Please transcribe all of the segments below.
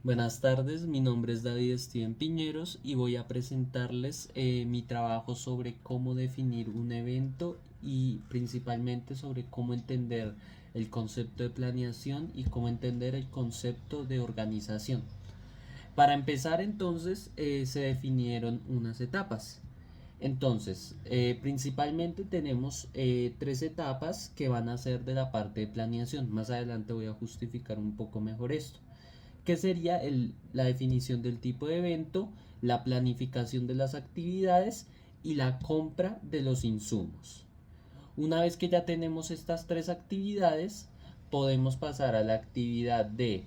Buenas tardes, mi nombre es David Steven Piñeros y voy a presentarles mi trabajo sobre cómo definir un evento y principalmente sobre cómo entender el concepto de planeación y cómo entender el concepto de organización. Para empezar entonces se definieron unas etapas. Entonces, principalmente tenemos tres etapas que van a ser de la parte de planeación. Más adelante voy a justificar un poco mejor esto, que sería la definición del tipo de evento, la planificación de las actividades y la compra de los insumos. Una vez que ya tenemos estas tres actividades, podemos pasar a la actividad de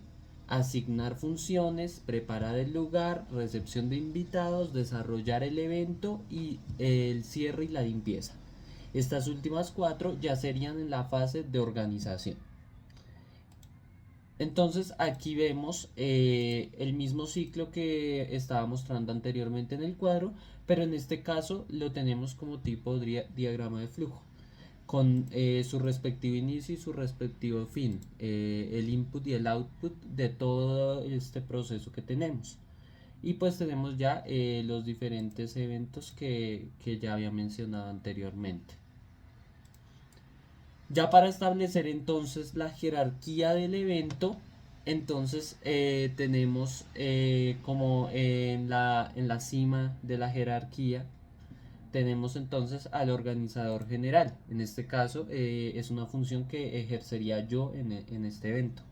asignar funciones, preparar el lugar, recepción de invitados, desarrollar el evento y el cierre y la limpieza. Estas últimas cuatro ya serían en la fase de organización. Entonces aquí vemos el mismo ciclo que estaba mostrando anteriormente en el cuadro, pero en este caso lo tenemos como tipo diagrama de flujo, con su respectivo inicio y su respectivo fin, el input y el output de todo este proceso que tenemos. Y pues tenemos ya los diferentes eventos que ya había mencionado anteriormente. Ya para establecer entonces la jerarquía del evento, entonces tenemos como en la cima de la jerarquía, tenemos entonces al organizador general. En este caso es una función que ejercería yo en este evento.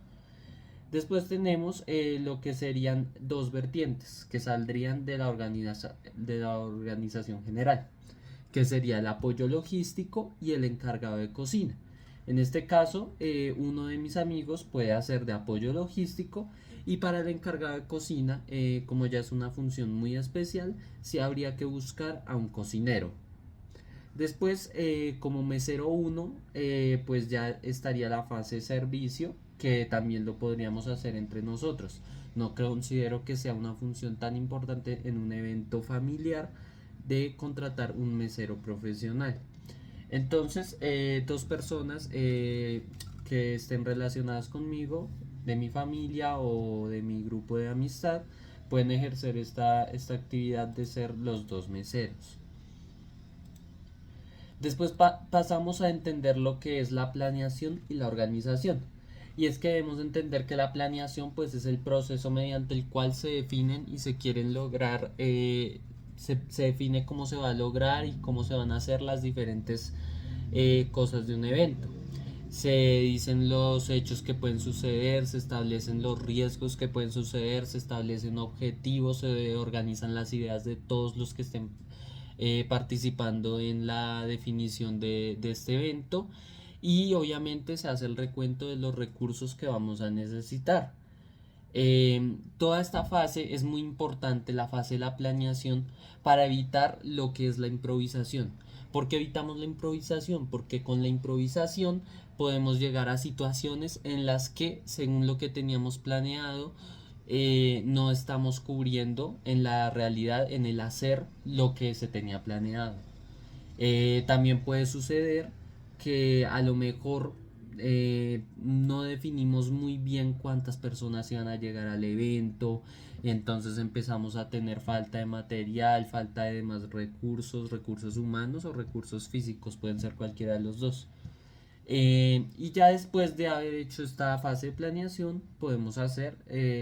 Después tenemos lo que serían dos vertientes que saldrían de de la organización general, que sería el apoyo logístico y el encargado de cocina. En este caso, uno de mis amigos puede hacer de apoyo logístico y para el encargado de cocina, como ya es una función muy especial, sí habría que buscar a un cocinero. Después, como mesero 1, pues ya estaría la fase de servicio, que también lo podríamos hacer entre nosotros. No considero que sea una función tan importante en un evento familiar de contratar un mesero profesional. Entonces, dos personas que estén relacionadas conmigo, de mi familia o de mi grupo de amistad, pueden ejercer esta actividad de ser los dos meseros. Después pasamos a entender lo que es la planeación y la organización. Y es que debemos entender que la planeación pues es el proceso mediante el cual se definen y se quieren lograr, se define cómo se va a lograr y cómo se van a hacer las diferentes cosas de un evento. Se dicen los hechos que pueden suceder, se establecen los riesgos que pueden suceder, se establecen objetivos, se organizan las ideas de todos los que estén participando en la definición de este evento y obviamente se hace el recuento de los recursos que vamos a necesitar. Toda esta fase es muy importante, la fase de la planeación, para evitar lo que es la improvisación. ¿Por qué evitamos la improvisación? Porque con la improvisación podemos llegar a situaciones en las que, según lo que teníamos planeado, no estamos cubriendo en la realidad, en el hacer lo que se tenía planeado. También puede suceder que a lo mejor no definimos muy bien cuántas personas iban a llegar al evento, entonces empezamos a tener falta de material, falta de demás recursos, recursos humanos o recursos físicos, pueden ser cualquiera de los dos. Y ya después de haber hecho esta fase de planeación, podemos hacer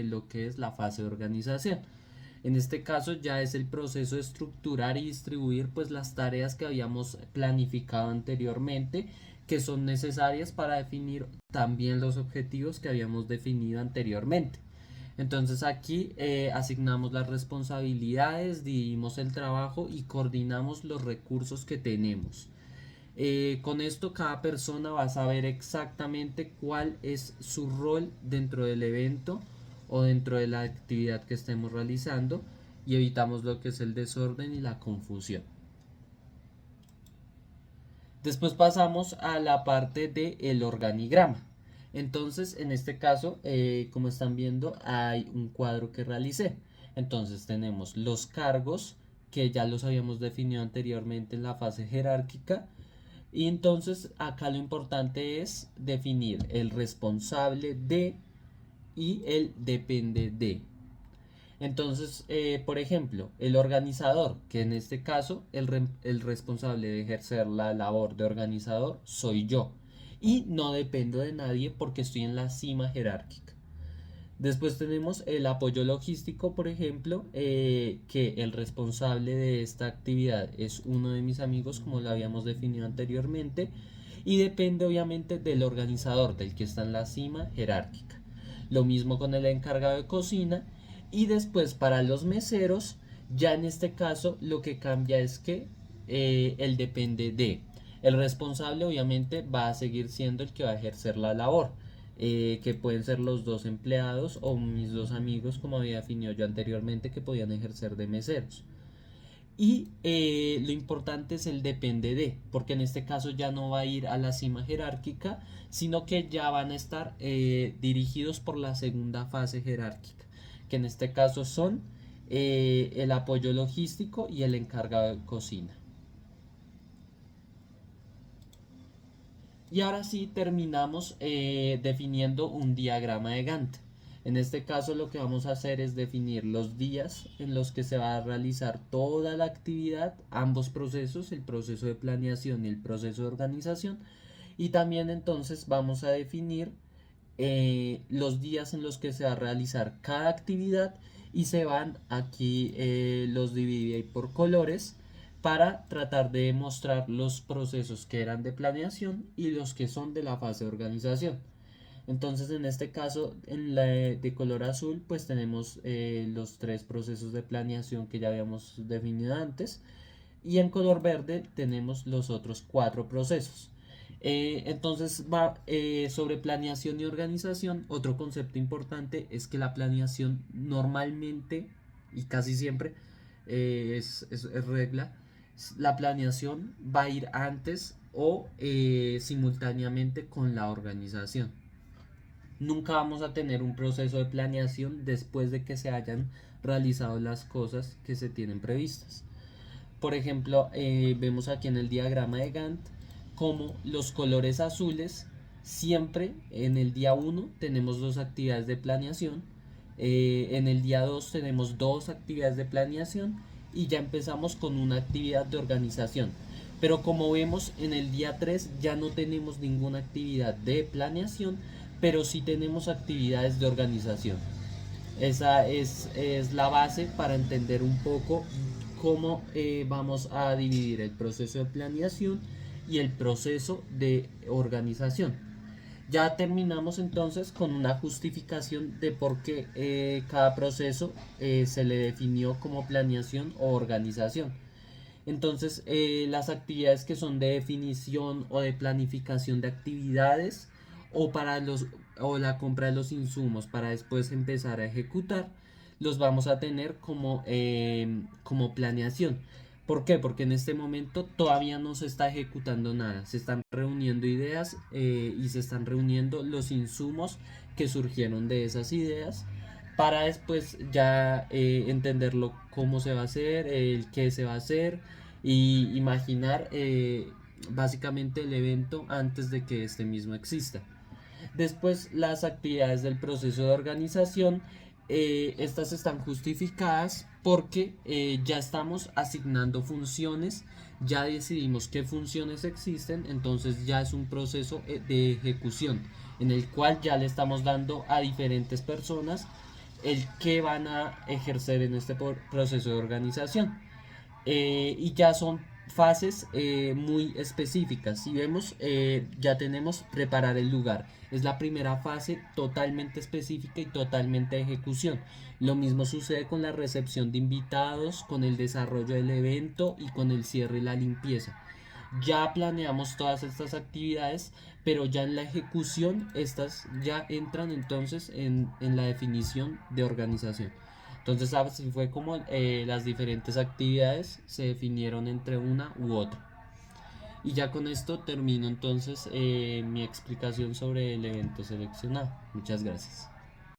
lo que es la fase de organización. En este caso ya es el proceso de estructurar y distribuir pues las tareas que habíamos planificado anteriormente, que son necesarias para definir también los objetivos que habíamos definido anteriormente. Entonces aquí asignamos las responsabilidades, dividimos el trabajo y coordinamos los recursos que tenemos. Con esto cada persona va a saber exactamente cuál es su rol dentro del evento o dentro de la actividad que estemos realizando y evitamos lo que es el desorden y la confusión. Después pasamos a la parte del organigrama. Entonces, en este caso, como están viendo, hay un cuadro que realicé. Entonces tenemos los cargos que ya los habíamos definido anteriormente en la fase jerárquica. Y entonces acá lo importante es definir el responsable de y el depende de. Entonces, por ejemplo, el organizador, que en este caso el responsable de ejercer la labor de organizador soy yo. Y no dependo de nadie porque estoy en la cima jerárquica. Después tenemos el apoyo logístico, por ejemplo, que el responsable de esta actividad es uno de mis amigos, como lo habíamos definido anteriormente, y depende obviamente del organizador, del que está en la cima jerárquica. Lo mismo con el encargado de cocina. Y después para los meseros, ya en este caso lo que cambia es que él depende de... El responsable obviamente va a seguir siendo el que va a ejercer la labor, que pueden ser los dos empleados o mis dos amigos, como había definido yo anteriormente, que podían ejercer de meseros. Y lo importante es el depende de, porque en este caso ya no va a ir a la cima jerárquica, sino que ya van a estar dirigidos por la segunda fase jerárquica, que en este caso son el apoyo logístico y el encargado de cocina. Y ahora sí terminamos definiendo un diagrama de Gantt. En este caso lo que vamos a hacer es definir los días en los que se va a realizar toda la actividad, ambos procesos, el proceso de planeación y el proceso de organización. Y también entonces vamos a definir los días en los que se va a realizar cada actividad y se van aquí los dividí por colores para tratar de mostrar los procesos que eran de planeación y los que son de la fase de organización. Entonces en este caso en la de color azul pues tenemos los tres procesos de planeación que ya habíamos definido antes, y en color verde tenemos los otros cuatro procesos. Entonces va sobre planeación y organización. Otro concepto importante es que la planeación normalmente y casi siempre es regla. La planeación va a ir antes o simultáneamente con la organización. Nunca vamos a tener un proceso de planeación después de que se hayan realizado las cosas que se tienen previstas. Por ejemplo, vemos aquí en el diagrama de Gantt como los colores azules siempre en el día 1 tenemos dos actividades de planeación, en el día 2 tenemos dos actividades de planeación y ya empezamos con una actividad de organización. Pero como vemos en el día 3 ya no tenemos ninguna actividad de planeación, pero sí tenemos actividades de organización. Esa es la base para entender un poco cómo vamos a dividir el proceso de planeación y el proceso de organización. Ya terminamos entonces con una justificación de por qué cada proceso se le definió como planeación o organización. Entonces, las actividades que son de definición o de planificación de actividades o para los o la compra de los insumos para después empezar a ejecutar, los vamos a tener como planeación. ¿Por qué? Porque en este momento todavía no se está ejecutando nada. Se están reuniendo ideas y se están reuniendo los insumos que surgieron de esas ideas para después ya entenderlo cómo se va a hacer, el qué se va a hacer y imaginar básicamente el evento antes de que este mismo exista. Después las actividades del proceso de organización, estas están justificadas porque ya estamos asignando funciones, ya decidimos qué funciones existen, entonces ya es un proceso de ejecución en el cual ya le estamos dando a diferentes personas el que van a ejercer en este proceso de organización. Y ya son fases muy específicas. Si vemos, ya tenemos preparar el lugar. Es la primera fase totalmente específica y totalmente de ejecución. Lo mismo sucede con la recepción de invitados, con el desarrollo del evento y con el cierre y la limpieza. Ya planeamos todas estas actividades, pero ya en la ejecución estas ya entran entonces en la definición de organización. Entonces así fue como las diferentes actividades se definieron entre una u otra. Y ya con esto termino entonces mi explicación sobre el evento seleccionado. Muchas gracias.